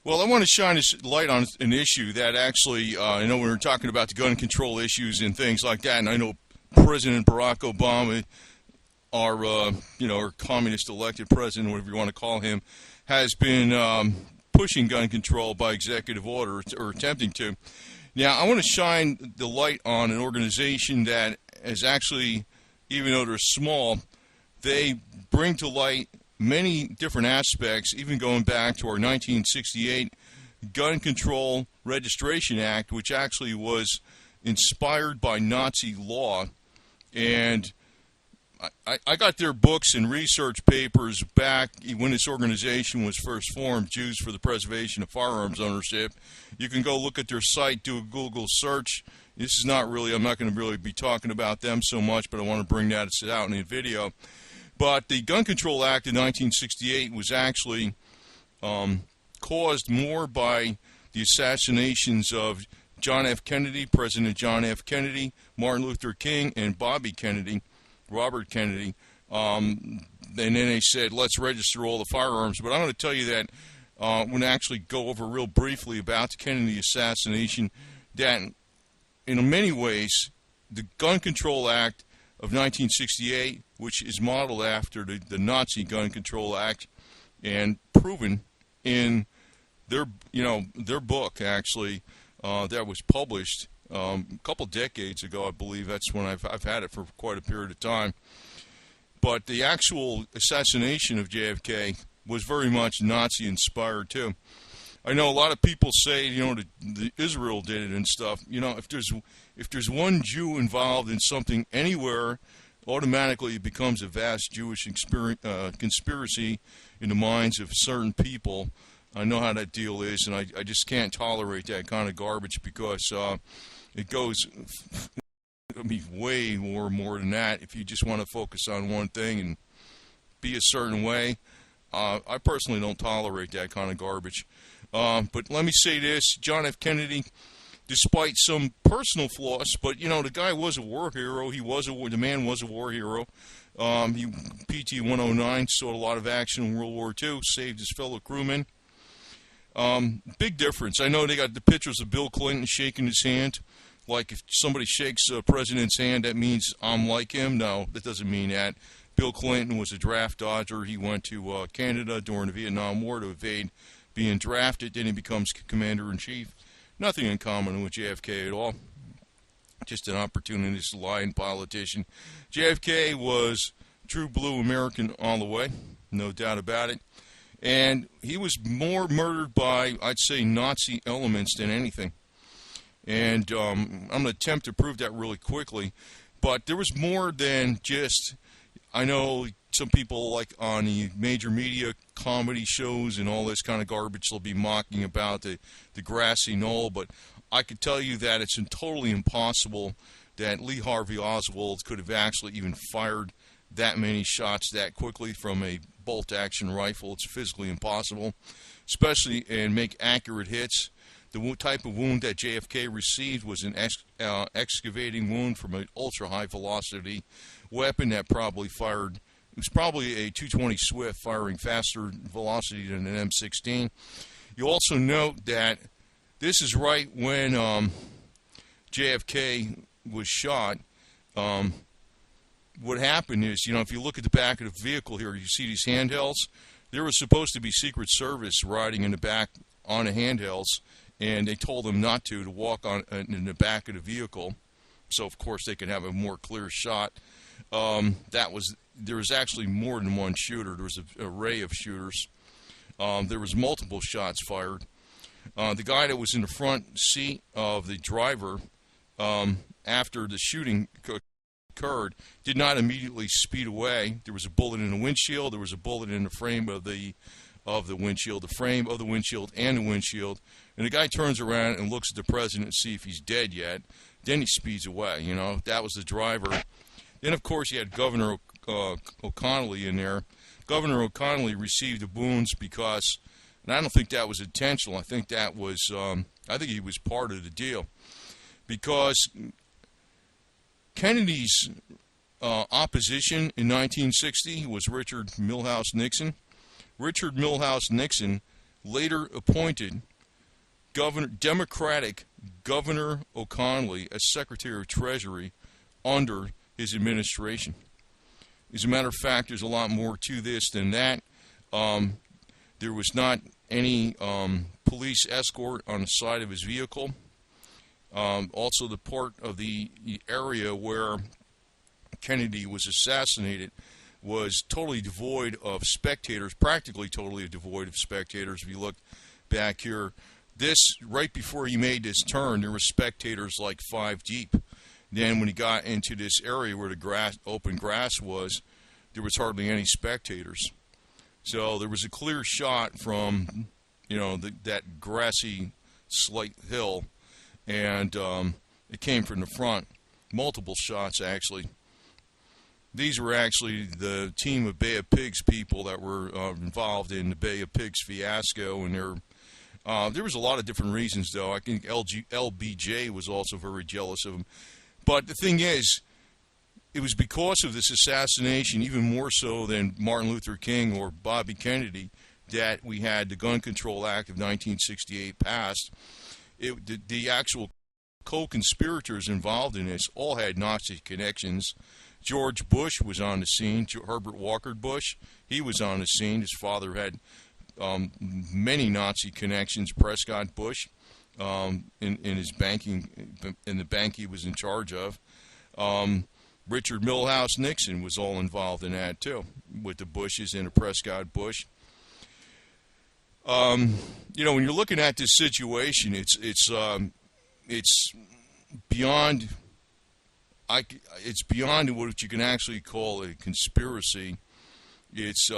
Well, I want to shine this light on an issue that actually, I know when we're talking about the gun control issues and things like that, and I know President Barack Obama, our communist elected president, whatever you want to call him, has been pushing gun control by executive order, or attempting to. Now, I want to shine the light on an organization that is actually, even though they're small, they bring to light many different aspects, even going back to our 1968 Gun Control Registration Act, which actually was inspired by Nazi law. And I got their books and research papers back when this organization was first formed, Jews for the Preservation of Firearms Ownership. You can go look at their site, do a Google search. This is not really, I'm not going to really be talking about them so much, but I want to bring that out in the video. But the Gun Control Act of 1968 was actually caused more by the assassinations of John F. Kennedy, President John F. Kennedy, Martin Luther King, and Bobby Kennedy, Robert Kennedy. And then they said, let's register all the firearms. But I'm going to tell you that I'm going to actually go over real briefly about the Kennedy assassination, that in many ways, the Gun Control Act of 1968, which is modeled after the Nazi Gun Control Act, and proven in their book, actually, that was published a couple decades ago, I believe. That's when I've had it for quite a period of time. But the actual assassination of JFK was very much Nazi-inspired too. I know a lot of people say, the Israel did it and stuff. If there's one Jew involved in something anywhere, automatically it becomes a vast Jewish conspiracy in the minds of certain people. I know how that deal is, and I just can't tolerate that kind of garbage, because it goes way more than that. If you just want to focus on one thing and be a certain way, I personally don't tolerate that kind of garbage. But let me say this, John F. Kennedy, despite some personal flaws, but the guy was a war hero. The man was a war hero. He PT-109 saw a lot of action in World War II, saved his fellow crewmen. Big difference. I know they got the pictures of Bill Clinton shaking his hand. Like, if somebody shakes a president's hand, that means I'm like him. No, that doesn't mean that. Bill Clinton was a draft dodger. He went to Canada during the Vietnam War to evade being drafted. Then he becomes commander-in-chief. Nothing in common with JFK at all. Just an opportunist, lying politician. JFK was true blue American all the way, no doubt about it. And he was more murdered by, I'd say, Nazi elements than anything. And I'm going to attempt to prove that really quickly. But there was more than just, I know some people, like on the major media comedy shows and all this kind of garbage, they'll be mocking about the grassy knoll. But I could tell you that it's totally impossible that Lee Harvey Oswald could have actually even fired that many shots that quickly from a bolt-action rifle. It's physically impossible, especially and make accurate hits. The type of wound that JFK received was an excavating wound from an ultra-high velocity weapon that probably fired. It was probably a 220 Swift, firing faster velocity than an M16. You also note that this is right when JFK was shot. What happened is, if you look at the back of the vehicle here, you see these handhelds. There was supposed to be Secret Service riding in the back on the handhelds, and they told them not to walk on in the back of the vehicle, so of course they could have a more clear shot. There was actually more than one shooter. There was an array of shooters. There was multiple shots fired. The guy that was in the front seat of the driver, after the shooting occurred, did not immediately speed away. There was a bullet in the windshield. There was a bullet in the frame of the windshield, the frame of the windshield and the windshield. And the guy turns around and looks at the president to see if he's dead yet. Then he speeds away. That was the driver. Then, of course, you had Governor O'Connelly in there. Governor O'Connelly received the wounds because, and I don't think that was intentional. I think that was, I think he was part of the deal. Because Kennedy's opposition in 1960 was Richard Milhous Nixon. Richard Milhous Nixon later appointed Democratic Governor O'Connell as Secretary of Treasury under his administration. As a matter of fact, there's a lot more to this than that. There was not any police escort on the side of his vehicle. Also, the part of the area where Kennedy was assassinated was totally devoid of spectators, practically totally devoid of spectators. If you look back here, right before he made this turn, there were spectators like 5 deep. Then when he got into this area where the open grass was, there was hardly any spectators. So there was a clear shot from, that grassy slight hill, and it came from the front. Multiple shots, actually. These were actually the team of Bay of Pigs people that were involved in the Bay of Pigs fiasco, and there was a lot of different reasons, though. I think LBJ was also very jealous of him. But the thing is, it was because of this assassination, even more so than Martin Luther King or Bobby Kennedy, that we had the Gun Control Act of 1968 passed. The actual co-conspirators involved in this all had Nazi connections. George Bush was on the scene. Herbert Walker Bush, he was on the scene. His father had many Nazi connections. Prescott Bush, in his banking, in the bank he was in charge of. Richard Milhouse Nixon was all involved in that too, with the Bushes and the Prescott Bush. When you're looking at this situation, it's beyond. It's beyond what you can actually call a conspiracy. It's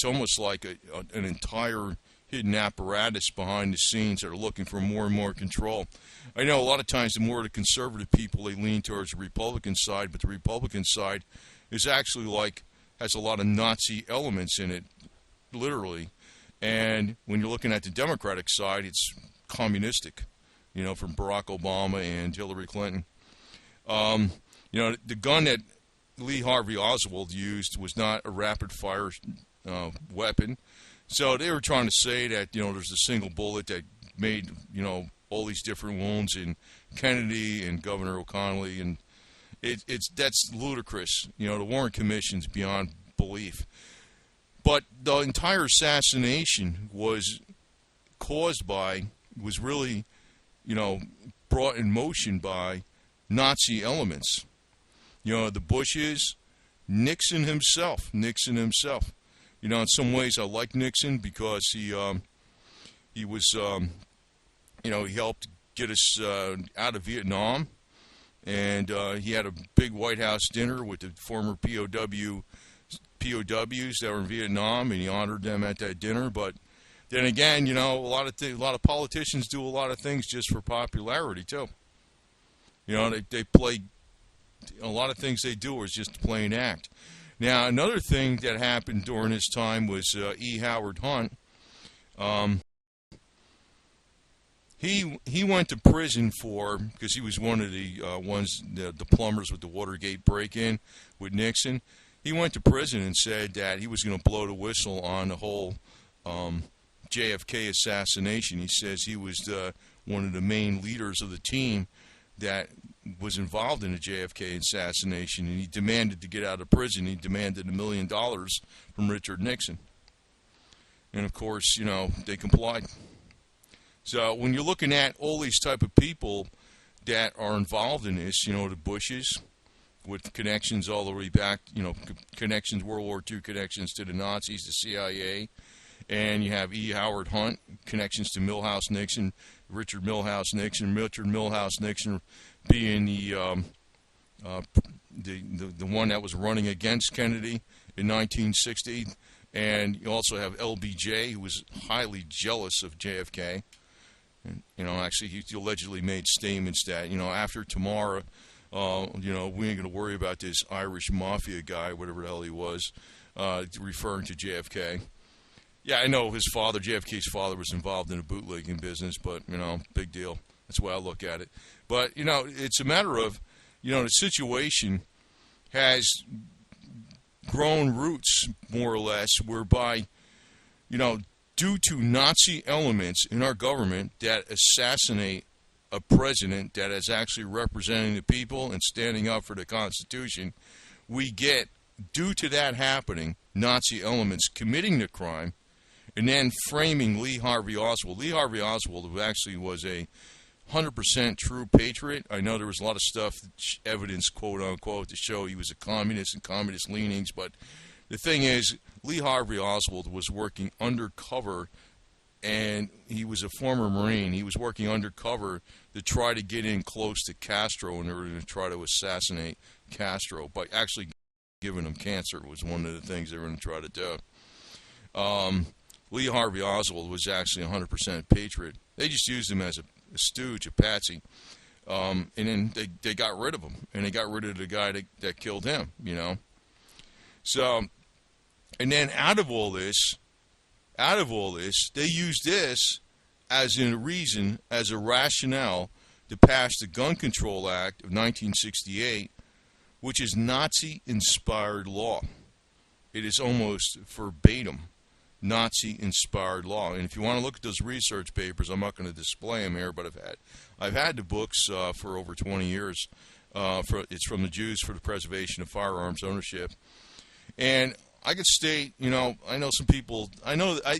almost like an entire hidden apparatus behind the scenes that are looking for more and more control. I know a lot of times the more the conservative people, they lean towards the Republican side, but the Republican side is actually has a lot of Nazi elements in it, literally. And when you're looking at the Democratic side, it's communistic, from Barack Obama and Hillary Clinton. The gun that Lee Harvey Oswald used was not a rapid-fire weapon. So they were trying to say that, there's a single bullet that made, all these different wounds in Kennedy and Governor O'Connell, and that's ludicrous. The Warren Commission's beyond belief. But the entire assassination was really, brought in motion by Nazi elements. The Bushes, Nixon himself. In some ways I like Nixon because he was, he helped get us out of Vietnam, and he had a big White House dinner with the former POWs that were in Vietnam, and he honored them at that dinner. But then again, a lot of politicians do a lot of things just for popularity too. They play a lot of things they do is just to play an act. Now, another thing that happened during his time was E. Howard Hunt. He went to prison because he was one of the plumbers with the Watergate break-in with Nixon. He went to prison and said that he was going to blow the whistle on the whole JFK assassination. He says he was one of the main leaders of the team that was involved in the JFK assassination, and he demanded to get out of prison. He demanded $1 million from Richard Nixon. And of course, they complied. So when you're looking at all these type of people that are involved in this, the Bushes with connections all the way back, connections, World War II connections to the Nazis, the CIA, and you have E. Howard Hunt, connections to Milhouse Nixon, Richard Milhouse Nixon being the one that was running against Kennedy in 1960, and you also have LBJ, who was highly jealous of JFK. And, actually, he allegedly made statements that, after tomorrow, we ain't going to worry about this Irish mafia guy, whatever the hell he was, referring to JFK. Yeah, I know his father, JFK's father, was involved in the bootlegging business, but, big deal. That's the way I look at it. But, it's a matter of, the situation has grown roots, more or less, whereby due to Nazi elements in our government that assassinate a president that is actually representing the people and standing up for the Constitution, we get, due to that happening, Nazi elements committing the crime and then framing Lee Harvey Oswald. Lee Harvey Oswald actually was a 100% true patriot. I know there was a lot of stuff, evidence, quote unquote, to show he was a communist and communist leanings, but the thing is, Lee Harvey Oswald was working undercover, and he was a former Marine. He was working undercover to try to get in close to Castro in order to try to assassinate Castro by actually giving him cancer was one of the things they were going to try to do. Lee Harvey Oswald was actually 100% patriot. They just used him as a stooge, a patsy, and then they got rid of him, and they got rid of the guy that killed him, So, and then out of all this, they used this as a reason, as a rationale to pass the Gun Control Act of 1968, which is Nazi-inspired law. It is almost verbatim Nazi-inspired law. And if you want to look at those research papers, I'm not going to display them here, but I've had the books for over 20 years. It's from the Jews for the Preservation of Firearms Ownership. And I could state, I know some people,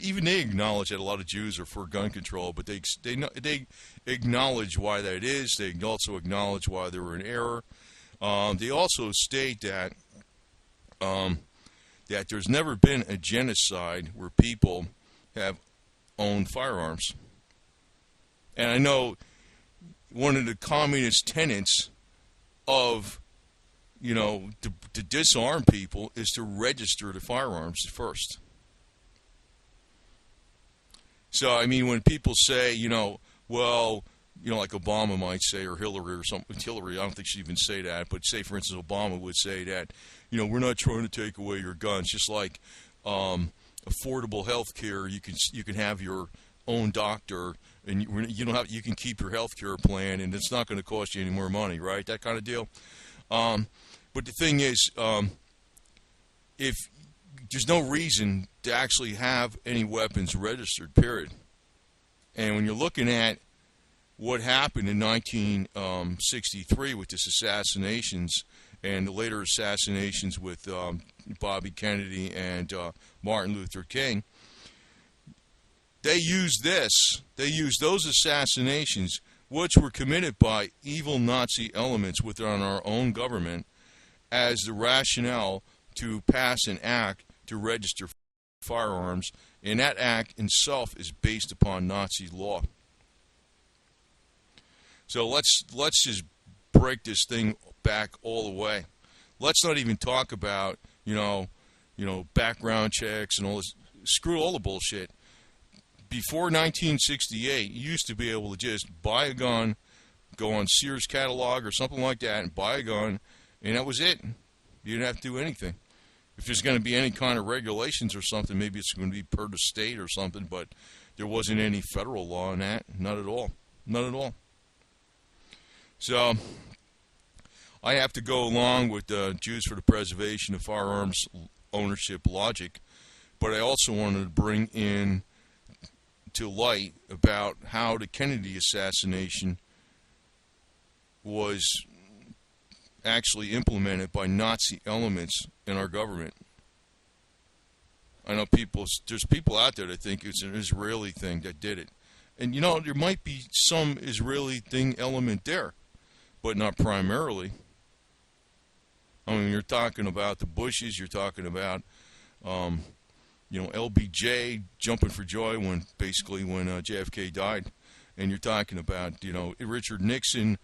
even they acknowledge that a lot of Jews are for gun control, but they acknowledge why that is. They also acknowledge why they were in error. They also state that that there's never been a genocide where people have owned firearms. And I know one of the communist tenets of, to disarm people is to register the firearms first. So, I mean, when people say, like Obama might say, or Hillary or something. Hillary, I don't think she'd even say that, but say, for instance, Obama would say that, we're not trying to take away your guns, just like affordable health care. You can have your own doctor, and you can keep your health care plan, and it's not going to cost you any more money, right? That kind of deal. But the thing is, if there's no reason to actually have any weapons registered, period. And when you're looking at what happened in 1963 with this assassinations and the later assassinations with Bobby Kennedy and Martin Luther King, they used those assassinations, which were committed by evil Nazi elements within our own government, as the rationale to pass an act to register firearms, and that act itself is based upon Nazi law. So let's just break this thing back all the way. Let's not even talk about background checks and all this. Screw all the bullshit. Before 1968, you used to be able to just buy a gun, go on Sears catalog or something like that, and buy a gun, and that was it. You didn't have to do anything. If there's going to be any kind of regulations or something, maybe it's going to be per the state or something, but there wasn't any federal law in that. Not at all. Not at all. So I have to go along with the Jews for the Preservation of Firearms Ownership logic, but I also wanted to bring in to light about how the Kennedy assassination was actually implemented by Nazi elements in our government. I know there's people out there that think it's an Israeli thing that did it. And there might be some Israeli thing element there, but not primarily. I mean, you're talking about the Bushes, you're talking about LBJ jumping for joy when JFK died, and you're talking about Richard Nixon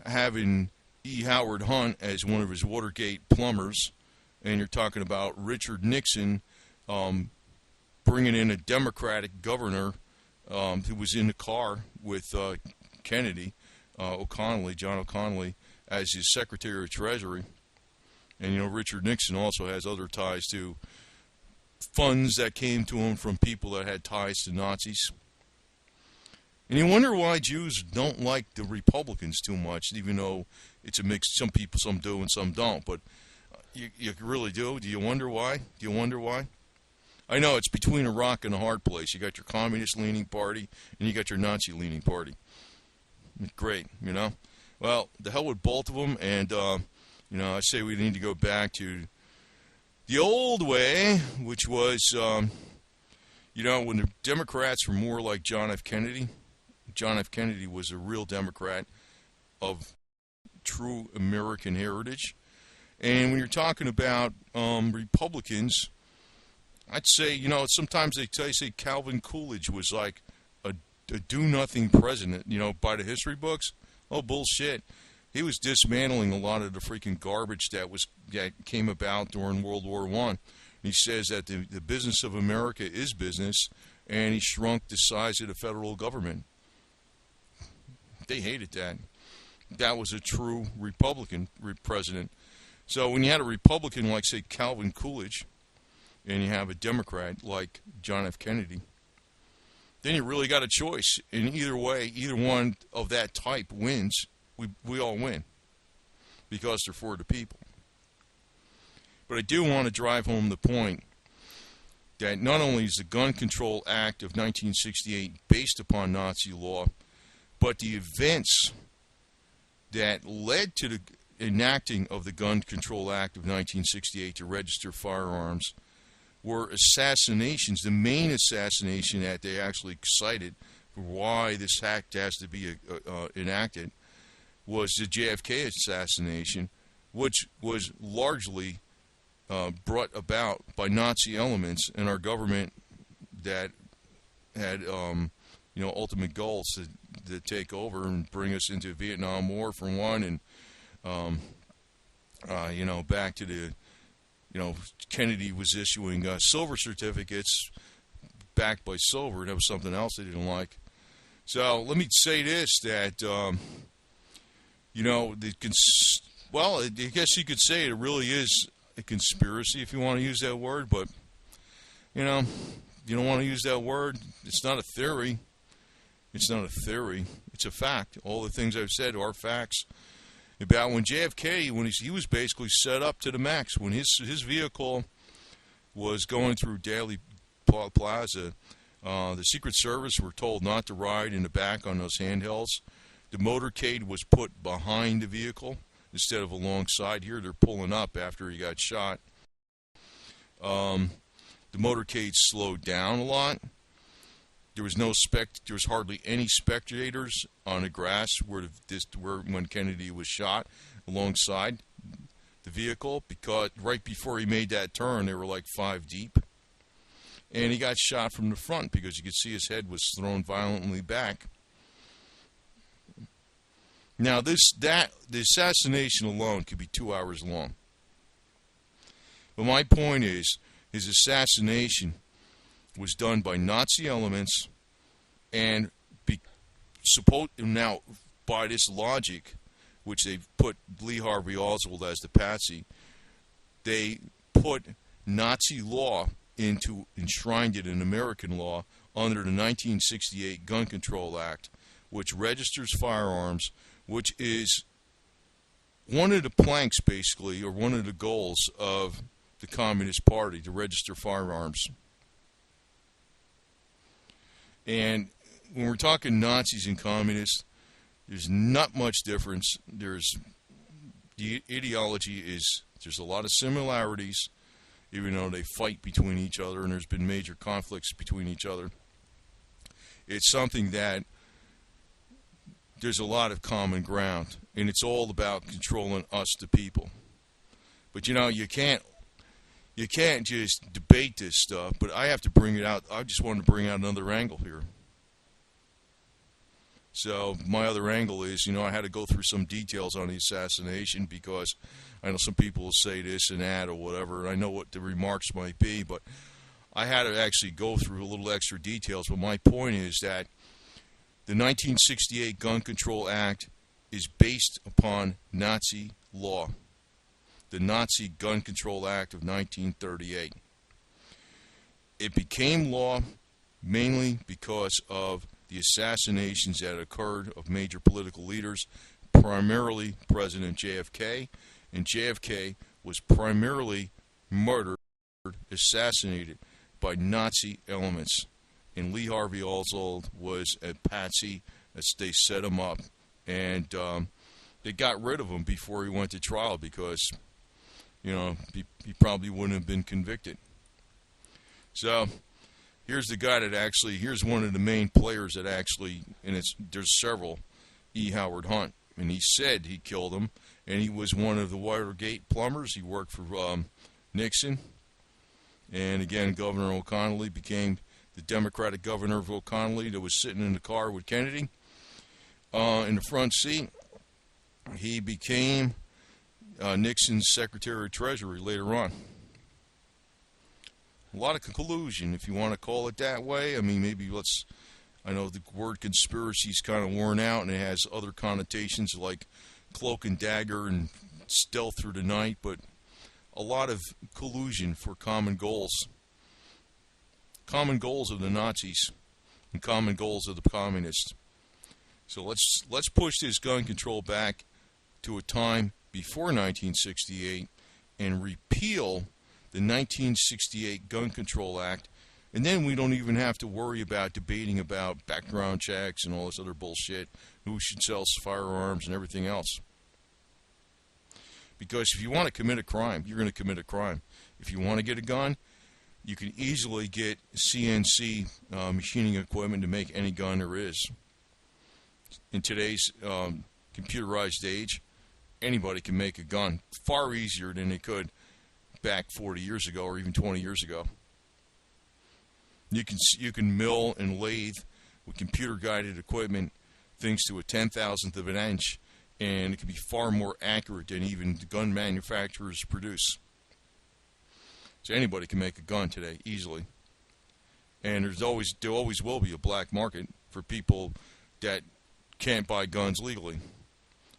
having E. Howard Hunt as one of his Watergate plumbers, and you're talking about Richard Nixon bringing in a Democratic governor who was in the car with Kennedy, John O'Connell, as his Secretary of Treasury. And Richard Nixon also has other ties to funds that came to him from people that had ties to Nazis. And you wonder why Jews don't like the Republicans too much, even though it's a mix. Some people, some do and some don't. But you really do. Do you wonder why? Do you wonder why? I know it's between a rock and a hard place. You got your communist-leaning party, and you got your Nazi-leaning party. Great, you know. Well, the hell with both of them, and you know, I say we need to go back to the old way, which was, you know, when the Democrats were more like John F. Kennedy. John F. Kennedy was a real Democrat of true American heritage. And when you're talking about Republicans, I'd say, you know, sometimes they say Calvin Coolidge was like a do-nothing president, you know, by the history books. Oh, bullshit. He was dismantling a lot of the freaking garbage that came about during World War I. He says that the business of America is business, and he shrunk the size of the federal government. They hated that. That was a true Republican president. So when you had a Republican like, say, Calvin Coolidge, and you have a Democrat like John F. Kennedy, then you really got a choice. In either way, either one of that type wins. We all win because they're for the people. But I do want to drive home the point that not only is the Gun Control Act of 1968 based upon Nazi law, but the events that led to the enacting of the Gun Control Act of 1968 to register firearms were assassinations. The main assassination that they actually cited for why this act has to be enacted was the JFK assassination, which was largely brought about by Nazi elements in our government that had, you know, ultimate goals to take over and bring us into Vietnam War for one, and you know, back to the, you know, Kennedy was issuing silver certificates backed by silver. That was something else they didn't like. So let me say this, that you know, well, I guess you could say it really is a conspiracy, if you want to use that word, but, you know, you don't want to use that word. It's not a theory. It's not a theory. It's a fact. All the things I've said are facts. About when JFK, when he was basically set up to the max, when his vehicle was going through Daley Plaza, the Secret Service were told not to ride in the back on those handhelds. The motorcade was put behind the vehicle instead of alongside. Here they're pulling up after he got shot. The motorcade slowed down a lot. There was there was hardly any spectators on the grass where when Kennedy was shot alongside the vehicle, because right before he made that turn, they were like 5 deep. And he got shot from the front because you could see his head was thrown violently back. Now, the assassination alone could be 2 hours long. But my point is, his assassination was done by Nazi elements, and now by this logic, which they've put Lee Harvey Oswald as the patsy, they put Nazi law enshrined it in American law under the 1968 Gun Control Act, which registers firearms, which is one of the planks, basically, or one of the goals of the Communist Party, to register firearms. And when we're talking Nazis and communists, there's not much difference. The ideology there's a lot of similarities, even though they fight between each other and there's been major conflicts between each other. It's something that there's a lot of common ground, and it's all about controlling us, the people. But, you know, you can't just debate this stuff, but I have to bring it out. I just wanted to bring out another angle here. So my other angle is, you know, I had to go through some details on the assassination because I know some people will say this and that or whatever, and I know what the remarks might be, but I had to actually go through a little extra details. But my point is that the 1968 Gun Control Act is based upon Nazi law, the Nazi Gun Control Act of 1938. It became law mainly because of the assassinations that occurred of major political leaders, primarily President JFK, and JFK was primarily murdered, assassinated by Nazi elements. And Lee Harvey Oswald was a patsy. They set him up. And they got rid of him before he went to trial because, you know, he probably wouldn't have been convicted. So here's the guy that actually, here's one of the main players that actually, and there's several, E. Howard Hunt. And he said he killed him. And he was one of the Watergate plumbers. He worked for Nixon. And again, Governor O'Connell became the Democratic governor of O'Connell that was sitting in the car with Kennedy in the front seat. He became Nixon's Secretary of Treasury later on. A lot of collusion, if you want to call it that way. I mean, maybe I know the word conspiracy is kind of worn out and it has other connotations like cloak and dagger and stealth through the night, but a lot of collusion for common goals. Common goals of the Nazis and common goals of the communists. So let's push this gun control back to a time before 1968 and repeal the 1968 Gun Control Act, and then we don't even have to worry about debating about background checks and all this other bullshit, who should sell firearms and everything else. Because if you want to commit a crime, you're going to commit a crime. If you want to get a gun, you can easily get CNC machining equipment to make any gun there is. In today's computerized age, anybody can make a gun far easier than they could back 40 years ago or even 20 years ago. You can mill and lathe with computer-guided equipment things to a 10,000th of an inch, and it can be far more accurate than even the gun manufacturers produce. So anybody can make a gun today easily, and there always will be a black market for people that can't buy guns legally.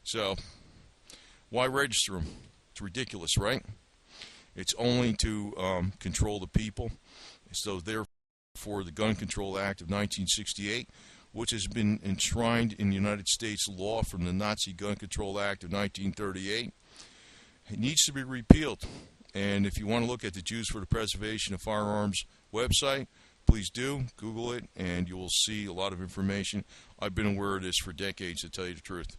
So why register them? It's ridiculous, right? It's only to control the people. So therefore, the Gun Control Act of 1968, which has been enshrined in United States law from the Nazi Gun Control Act of 1938, it needs to be repealed. And if you want to look at the Jews for the Preservation of Firearms website, please do. Google it, and you will see a lot of information. I've been aware of this for decades, to tell you the truth.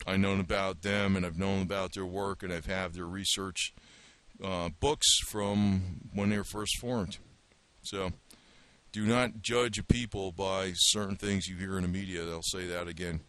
I've known about them, and I've known about their work, and I've had their research books from when they were first formed. So do not judge a people by certain things you hear in the media. They'll say that again.